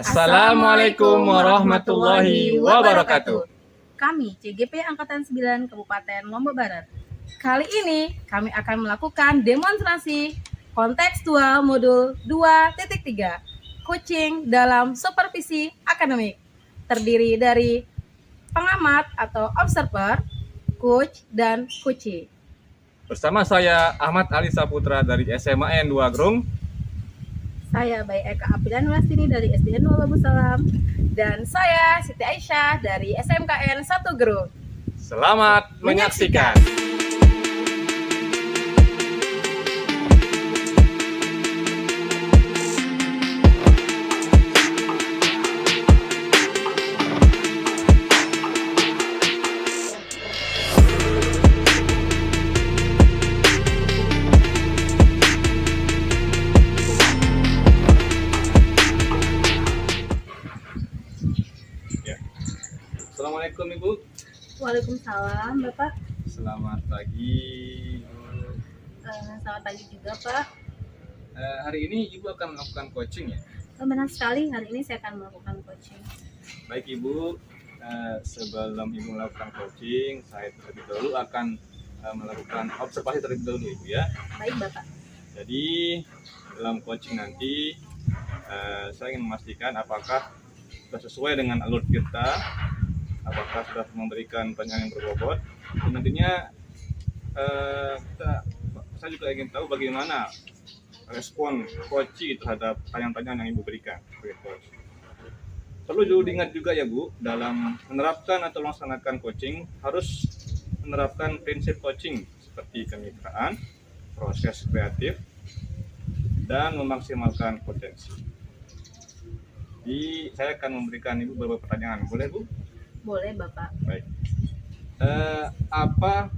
Assalamualaikum warahmatullahi wabarakatuh. Kami CGP Angkatan 9 Kabupaten Lombok Barat. Kali ini kami akan melakukan demonstrasi kontekstual modul 2.3 coaching dalam supervisi akademik. Terdiri dari pengamat atau observer, coach, dan coachee. Bersama saya Ahmad Ali Saputra dari SMAN 2 Grung. Saya Bayi Eka Apilan Wastini dari SDN Wababu Salam. Dan saya Siti Aisyah dari SMKN 1 Grung. Selamat menyaksikan. Assalamualaikum Ibu. Waalaikumsalam Bapak. Selamat pagi Ibu. Selamat pagi juga Pak. Hari ini Ibu akan melakukan coaching ya? Benar sekali, hari ini saya akan melakukan coaching. Baik Ibu, sebelum Ibu melakukan coaching, saya terlebih dahulu akan melakukan observasi terlebih dahulu Ibu ya. Baik Bapak. Jadi dalam coaching nanti saya ingin memastikan apakah sudah sesuai dengan alur kita, apakah sudah memberikan pertanyaan yang berbobot. Dan nantinya saya juga ingin tahu bagaimana respon coaching terhadap pertanyaan-pertanyaan yang Ibu berikan sebagai coach. Perlu diingat juga ya Bu, dalam menerapkan atau melaksanakan coaching harus menerapkan prinsip coaching seperti kemitraan, proses kreatif, dan memaksimalkan potensi. Jadi saya akan memberikan Ibu beberapa pertanyaan, boleh Bu? Boleh Bapak. Baik. Apa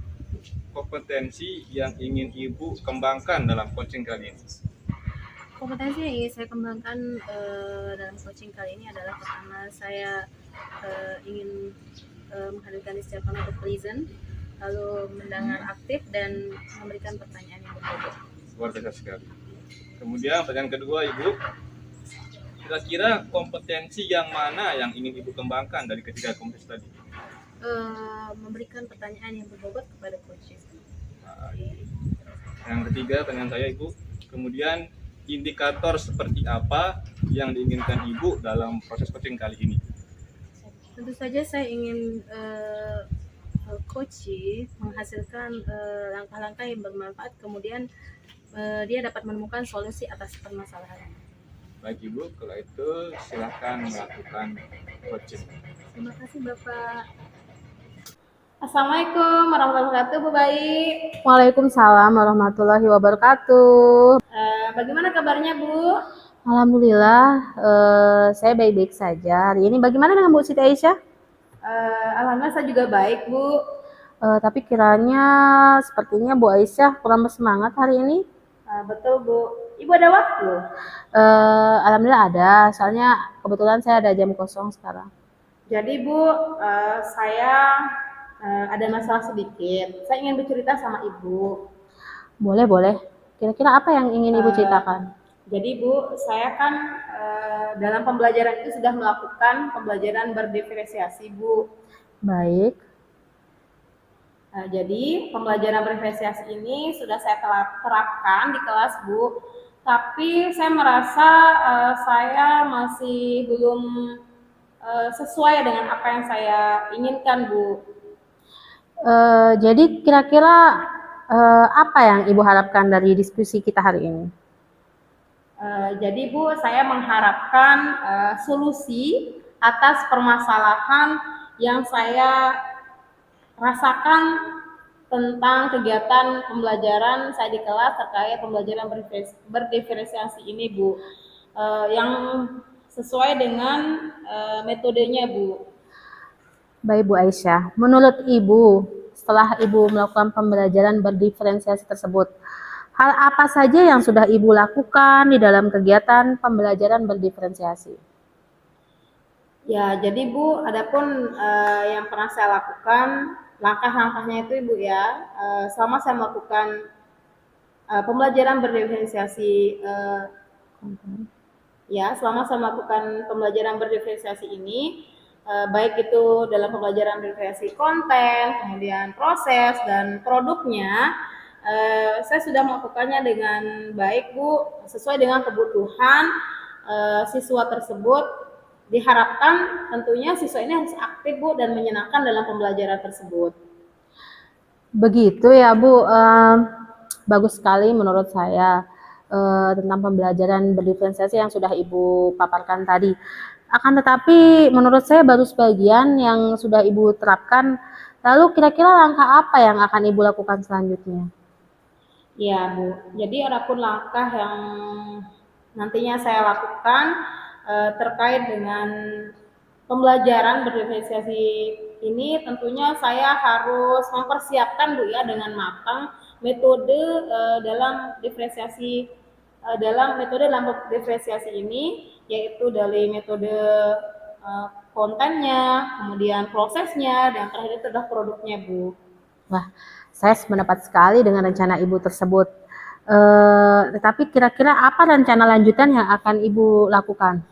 kompetensi yang ingin Ibu kembangkan dalam coaching kali ini? Kompetensi yang ingin saya kembangkan dalam coaching kali ini adalah pertama saya ingin menghadirkan istiqomah untuk present, lalu mendengar aktif dan memberikan pertanyaan yang berbobot. Luar biasa sekali. Kemudian pertanyaan kedua Ibu, kira-kira kompetensi yang mana yang ingin Ibu kembangkan dari ketiga kompetensi tadi? Memberikan pertanyaan yang berbobot kepada coaching. Yang ketiga pertanyaan saya Ibu, kemudian indikator seperti apa yang diinginkan Ibu dalam proses coaching kali ini? Tentu saja saya ingin coaching menghasilkan langkah-langkah yang bermanfaat, kemudian dia dapat menemukan solusi atas permasalahan. Baik Ibu, kalau itu silakan melakukan coaching. Terima kasih Bapak. Assalamualaikum warahmatullahi wabarakatuh, Bu Bayi. Waalaikumsalam warahmatullahi wabarakatuh. Bagaimana kabarnya Bu? Alhamdulillah, saya baik-baik saja. Hari ini bagaimana dengan Bu Siti Aisyah? Alhamdulillah saya juga baik Bu. Tapi kiranya sepertinya Bu Aisyah kurang bersemangat hari ini. Betul Bu. Ibu ada waktu? Alhamdulillah ada, soalnya kebetulan saya ada jam kosong sekarang. Jadi Bu, saya ada masalah sedikit. Saya ingin bercerita sama Ibu. Boleh. Kira-kira apa yang ingin Ibu ceritakan? Jadi Bu, saya kan dalam pembelajaran itu sudah melakukan pembelajaran berdiferensiasi Bu. Baik. Jadi pembelajaran berdiferensiasi ini sudah saya terapkan di kelas Bu. Tapi saya merasa saya masih belum sesuai dengan apa yang saya inginkan Bu. Jadi kira-kira apa yang Ibu harapkan dari diskusi kita hari ini? Jadi Bu, saya mengharapkan solusi atas permasalahan yang saya rasakan tentang kegiatan pembelajaran saya di kelas terkait pembelajaran berdiferensiasi ini Bu, yang sesuai dengan metodenya Bu. Baik Bu Aisyah, menurut Ibu, setelah Ibu melakukan pembelajaran berdiferensiasi tersebut, hal apa saja yang sudah Ibu lakukan di dalam kegiatan pembelajaran berdiferensiasi? Ya, jadi Bu, adapun yang pernah saya lakukan, langkah-langkahnya itu Ibu ya, selama saya melakukan pembelajaran berdiferensiasi Ya, selama saya melakukan pembelajaran berdiferensiasi ini, baik itu dalam pembelajaran berdiferensiasi konten, kemudian proses dan produknya, saya sudah melakukannya dengan baik Bu, sesuai dengan kebutuhan siswa tersebut. Diharapkan tentunya siswa ini harus aktif Bu dan menyenangkan dalam pembelajaran tersebut. Begitu ya Bu, bagus sekali menurut saya tentang pembelajaran berdiferensiasi yang sudah Ibu paparkan tadi. Akan tetapi menurut saya baru sebagian yang sudah Ibu terapkan. Lalu kira-kira langkah apa yang akan Ibu lakukan selanjutnya? Ya Bu, jadi adapun langkah yang nantinya saya lakukan terkait dengan pembelajaran berdiferensiasi ini, tentunya saya harus mempersiapkan Bu ya dengan matang metode dalam diferensiasi ini, yaitu dari metode kontennya, kemudian prosesnya, dan terakhir itu adalah produknya Bu. Wah, saya sependapat sekali dengan rencana Ibu tersebut. Tetapi kira-kira apa rencana lanjutan yang akan Ibu lakukan?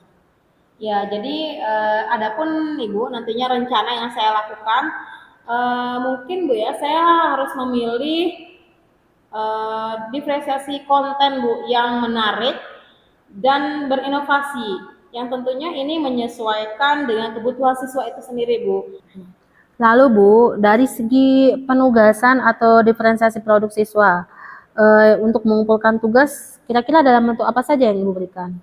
Ya, jadi adapun Ibu nantinya rencana yang saya lakukan, mungkin Bu ya, saya harus memilih diferensiasi konten Bu yang menarik dan berinovasi, yang tentunya ini menyesuaikan dengan kebutuhan siswa itu sendiri Bu. Lalu Bu, dari segi penugasan atau diferensiasi produk siswa, untuk mengumpulkan tugas, kira-kira dalam bentuk apa saja yang Ibu berikan?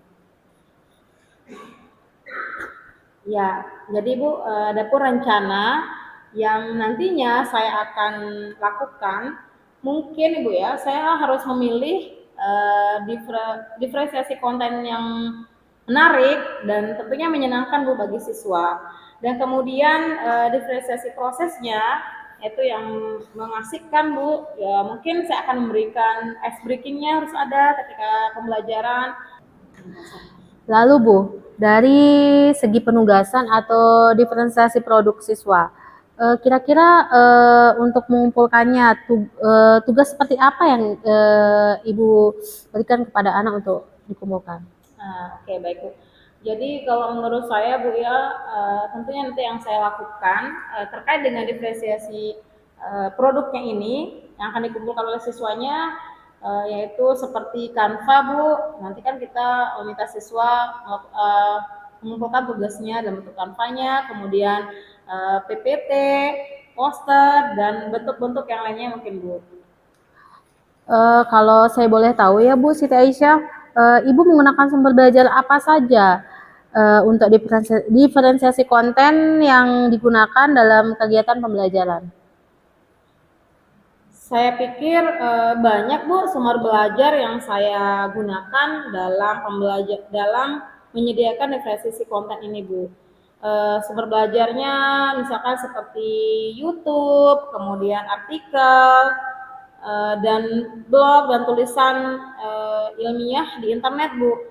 Ya, jadi Bu, ada pun rencana yang nantinya saya akan lakukan, mungkin Ibu ya, saya harus memilih diferensiasi konten yang menarik dan tentunya menyenangkan Bu bagi siswa. Dan kemudian diferensiasi prosesnya itu yang mengasihkan Bu. Ya, mungkin saya akan memberikan ice breakingnya harus ada ketika pembelajaran. Lalu Bu, dari segi penugasan atau diferensiasi produk siswa, kira-kira untuk mengumpulkannya tugas seperti apa yang Ibu berikan kepada anak untuk dikumpulkan? Oke, baik Bu. Jadi kalau menurut saya Bu ya, tentunya nanti yang saya lakukan terkait dengan diferensiasi produknya ini yang akan dikumpulkan oleh siswanya, yaitu seperti Canva Bu. Nanti kan kita meminta siswa mengumpulkan tugasnya dalam bentuk Canva-nya, kemudian PPT, poster, dan bentuk-bentuk yang lainnya mungkin Bu. Kalau saya boleh tahu ya Bu Siti Aisyah, Ibu menggunakan sumber belajar apa saja untuk diferensiasi konten yang digunakan dalam kegiatan pembelajaran? Saya pikir banyak Bu sumber belajar yang saya gunakan dalam menyediakan diferensiasi konten ini Bu. Sumber belajarnya misalkan seperti YouTube, kemudian artikel, dan blog dan tulisan ilmiah di internet Bu.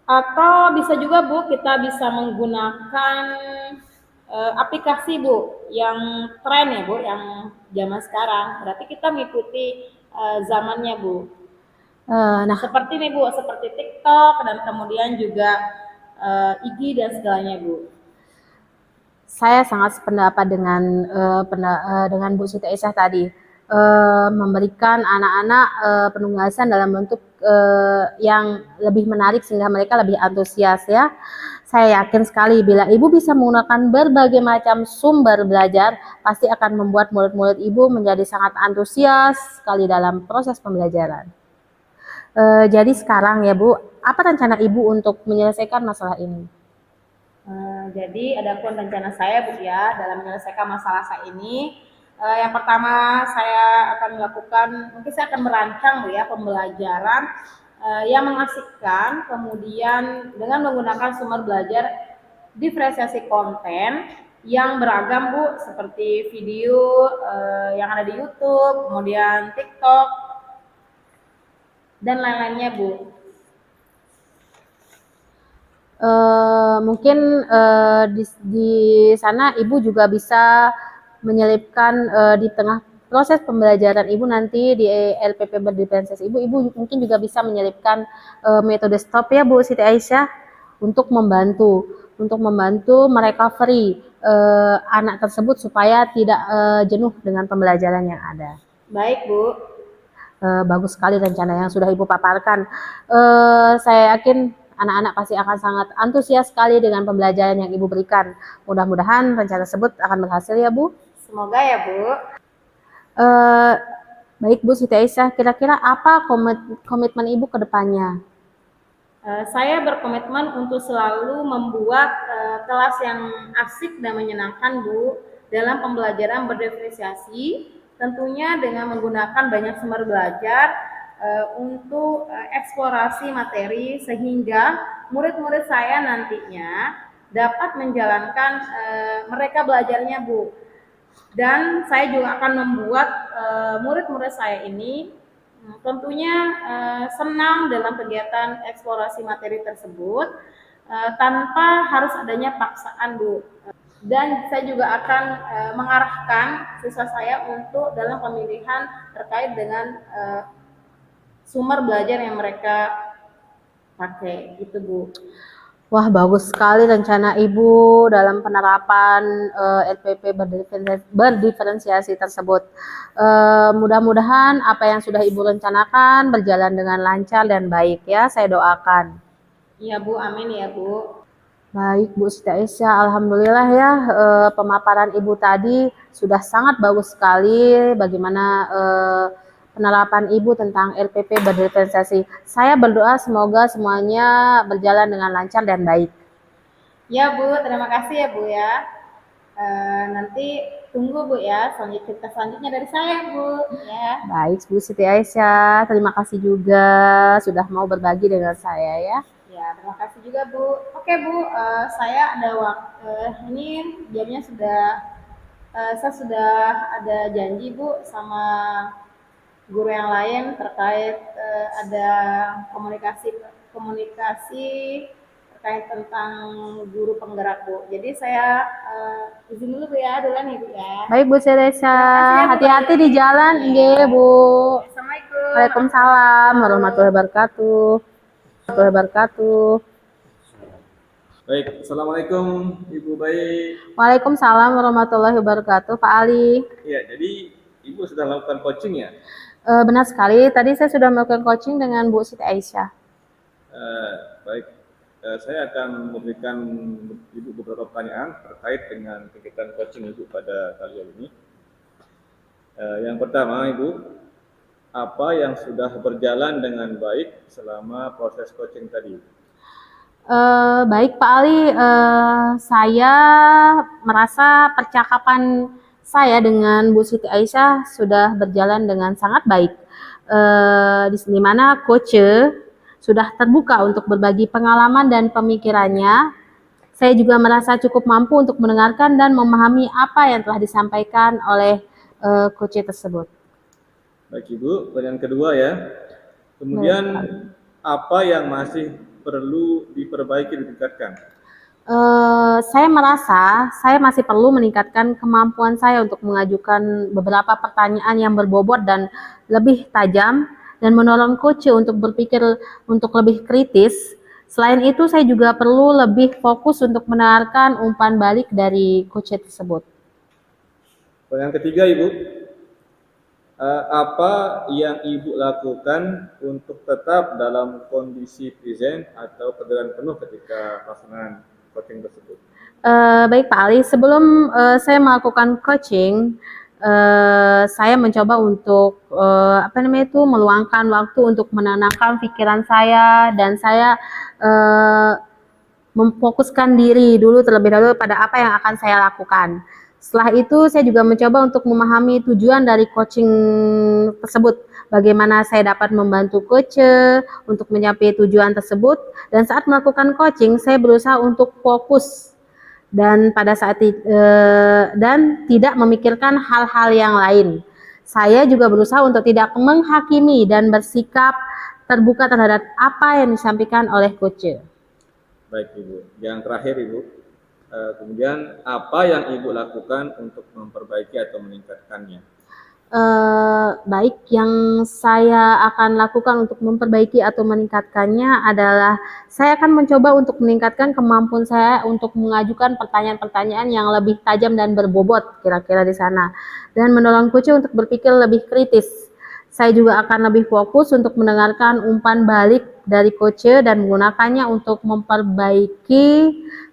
Atau bisa juga Bu, kita bisa menggunakan aplikasi Bu yang tren ya Bu, yang zaman sekarang. Berarti kita mengikuti zamannya Bu. Nah, seperti nih Bu, seperti TikTok dan kemudian juga IG dan segalanya Bu. Saya sangat sependapat dengan Bu Siti Aisyah tadi, memberikan anak-anak penugasan dalam bentuk yang lebih menarik sehingga mereka lebih antusias ya. Saya yakin sekali bila Ibu bisa menggunakan berbagai macam sumber belajar, pasti akan membuat murid-murid Ibu menjadi sangat antusias sekali dalam proses pembelajaran. Jadi sekarang ya Bu, apa rencana Ibu untuk menyelesaikan masalah ini? Jadi ada pun rencana saya Bu ya dalam menyelesaikan masalah saya ini. Yang pertama saya akan melakukan, mungkin saya akan merancang Bu ya pembelajaran yang mengasihkan, kemudian dengan menggunakan sumber belajar diferensiasi konten yang beragam Bu, seperti video yang ada di YouTube, kemudian TikTok dan lain-lainnya Bu. Mungkin di sana Ibu juga bisa menyelipkan di tengah proses pembelajaran Ibu nanti di LPP Berdifferensiasi Ibu mungkin juga bisa menyelipkan metode stop ya Bu Siti Aisyah untuk membantu merecovery anak tersebut supaya tidak jenuh dengan pembelajaran yang ada. Baik Bu. Bagus sekali rencana yang sudah Ibu paparkan. Saya yakin anak-anak pasti akan sangat antusias sekali dengan pembelajaran yang Ibu berikan. Mudah-mudahan rencana tersebut akan berhasil ya Bu. Semoga ya Bu. Baik Bu Siti Aisyah, kira-kira apa komitmen Ibu ke depannya? Saya berkomitmen untuk selalu membuat kelas yang asik dan menyenangkan Bu dalam pembelajaran berdiferensiasi, tentunya dengan menggunakan banyak sumber belajar untuk eksplorasi materi sehingga murid-murid saya nantinya dapat menjalankan mereka belajarnya Bu. Dan saya juga akan membuat murid-murid saya ini tentunya senang dalam kegiatan eksplorasi materi tersebut tanpa harus adanya paksaan Bu. Dan saya juga akan mengarahkan siswa saya untuk dalam pemilihan terkait dengan sumber belajar yang mereka pakai gitu Bu. Wah, bagus sekali rencana Ibu dalam penerapan LPP berdiferensiasi tersebut. Mudah-mudahan apa yang sudah Ibu rencanakan berjalan dengan lancar dan baik ya, saya doakan. Iya Bu, amin ya Bu. Baik Bu Siti Aisyah, alhamdulillah ya pemaparan Ibu tadi sudah sangat bagus sekali bagaimana penerapan Ibu tentang LPP berdiferensiasi. Saya berdoa semoga semuanya berjalan dengan lancar dan baik. Ya Bu, terima kasih ya Bu ya. Nanti tunggu Bu ya cerita selanjutnya dari saya Bu ya. Baik Bu Siti Aisyah, terima kasih juga sudah mau berbagi dengan saya ya. Ya, terima kasih juga Bu. Oke Bu, saya ada waktu ini jamnya saya sudah ada janji Bu sama guru yang lain terkait ada komunikasi terkait tentang guru penggerak Bu. Jadi saya izin dulu Bu ya, duluan ya Bu ya. Baik Bu Siti Aisyah, Bu. hati-hati di jalan nggih Bu. Assalamualaikum. Waalaikumsalam warahmatullahi wabarakatuh. Baik, Assalamualaikum Ibu Baik. Waalaikumsalam warahmatullahi wabarakatuh, Pak Ali. Ya, jadi Ibu sudah melakukan coaching ya? Benar sekali, tadi saya sudah melakukan coaching dengan Bu Siti Aisyah. Baik, saya akan memberikan Ibu beberapa pertanyaan terkait dengan kegiatan coaching Ibu pada kali ini. Yang pertama Ibu, apa yang sudah berjalan dengan baik selama proses coaching tadi? Baik Pak Ali, saya merasa percakapan saya dengan Bu Siti Aisyah sudah berjalan dengan sangat baik. Di mana coach sudah terbuka untuk berbagi pengalaman dan pemikirannya. Saya juga merasa cukup mampu untuk mendengarkan dan memahami apa yang telah disampaikan oleh coach tersebut. Baik Ibu, pertanyaan kedua ya. Kemudian apa yang masih perlu diperbaiki ditingkatkan? Saya merasa saya masih perlu meningkatkan kemampuan saya untuk mengajukan beberapa pertanyaan yang berbobot dan lebih tajam dan mendorong coach untuk berpikir untuk lebih kritis. Selain itu, saya juga perlu lebih fokus untuk mendengarkan umpan balik dari coach tersebut. Pertanyaan ketiga Ibu, apa yang Ibu lakukan untuk tetap dalam kondisi present atau kesadaran penuh ketika pelaksanaan coaching tersebut? Baik Pak Ali, sebelum saya melakukan coaching, saya mencoba untuk meluangkan waktu untuk menenangkan pikiran saya dan saya memfokuskan diri dulu terlebih dahulu pada apa yang akan saya lakukan. Setelah itu saya juga mencoba untuk memahami tujuan dari coaching tersebut. Bagaimana saya dapat membantu coach untuk mencapai tujuan tersebut. Dan saat melakukan coaching saya berusaha untuk fokus dan pada saat dan tidak memikirkan hal-hal yang lain. Saya juga berusaha untuk tidak menghakimi dan bersikap terbuka terhadap apa yang disampaikan oleh coach. Baik Ibu. Yang terakhir Ibu, kemudian apa yang Ibu lakukan untuk memperbaiki atau meningkatkannya? baik yang saya akan lakukan untuk memperbaiki atau meningkatkannya adalah saya akan mencoba untuk meningkatkan kemampuan saya untuk mengajukan pertanyaan-pertanyaan yang lebih tajam dan berbobot kira-kira di sana, dan mendorong coach untuk berpikir lebih kritis. Saya juga akan lebih fokus untuk mendengarkan umpan balik dari coach dan menggunakannya untuk memperbaiki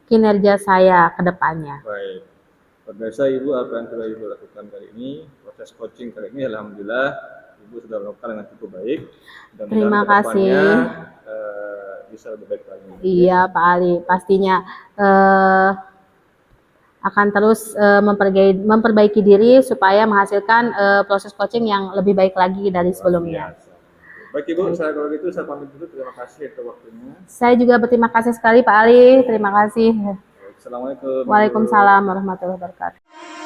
kinerja saya ke depannya. Baik. Pemirsa Ibu, apa yang sudah Ibu lakukan kali ini, proses coaching kali ini, alhamdulillah Ibu sudah melakukan dengan cukup baik. Dan Terima kasih. Bisa lebih baik lagi. Iya Pak Ali, pastinya akan terus memperbaiki diri supaya menghasilkan proses coaching yang lebih baik lagi dari sebelumnya. Biasa. Baik Ibu, saya kalau gitu saya pamit dulu. Terima kasih atas waktunya. Saya juga berterima kasih sekali Pak Ali, terima kasih. Assalamualaikum. Waalaikumsalam warahmatullahi wabarakatuh.